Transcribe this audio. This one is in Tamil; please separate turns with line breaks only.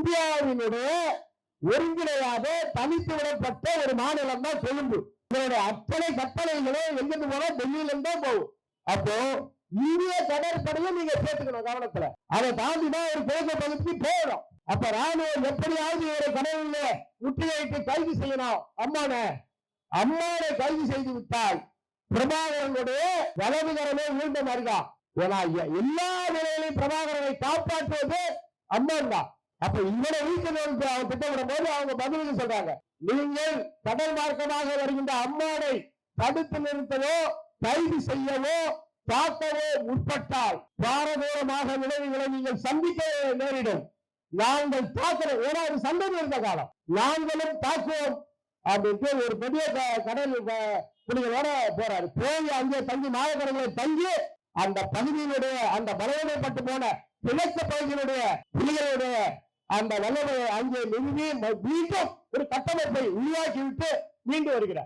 இந்தியாவினுடைய ஒருங்கிணையாக தனித்து விடப்பட்ட ஒரு மாநிலம் தான் கொழும்பு. இதனுடைய அத்தனை கட்டளைகளும் எங்கிருந்து போனா டெல்லியில இருந்தா போகும். அப்போ இந்திய கடற்படையும் நீங்க சேர்த்துக்கணும் கவனத்துல. அதை தாண்டிதான் ஒரு கிழக்கு பகுதிக்கு போகணும். அப்ப ராணுவம் எப்படியாவது இவரை கடலில் முற்றுகையிட்டு கைது செய்யணும். அம்மானை கைது செய்து விட்டால் பிரபாகரனுடைய வலதுகரமே வீழ்ந்த மாதிரிதான். ஏன்னா எல்லா நிலையிலையும் பிரபாகரனை காப்பாற்றுவது அம்மான் தான். அப்ப இவரை வீழ்த்த அவங்க திட்டமிடும் போது அவங்க பதிலுக்கு சொல்றாங்க, நீங்கள் கடல் மார்க்கமாக வருகின்ற அம்மானை தடுத்து நிறுத்தவோ கைது செய்யவோ தாக்கவோ முற்பட்டால் பாரதூரமாக விளைவுகளை நீங்கள் சந்திக்க நேரிடும். நாங்கள் தாக்குறோம். ஏன்னா அது சண்டை இருந்த காலம். நாங்களும் தாக்குவோம் அப்படின்ட்டு ஒரு பெரிய கடல் புலிகளோட போறாரு. போய் அங்கே தங்கி மாயக்கடலை தங்கி அந்த பகுதியினுடைய அந்த பலவீனப்பட்டு போன கிழக்கு பகுதியினுடைய புலிகளுடைய அந்த வல்லமையை அங்கே நிறுவி மீண்டும் ஒரு கட்டமைப்பை உருவாக்கி விட்டு மீண்டு வருகிறார்.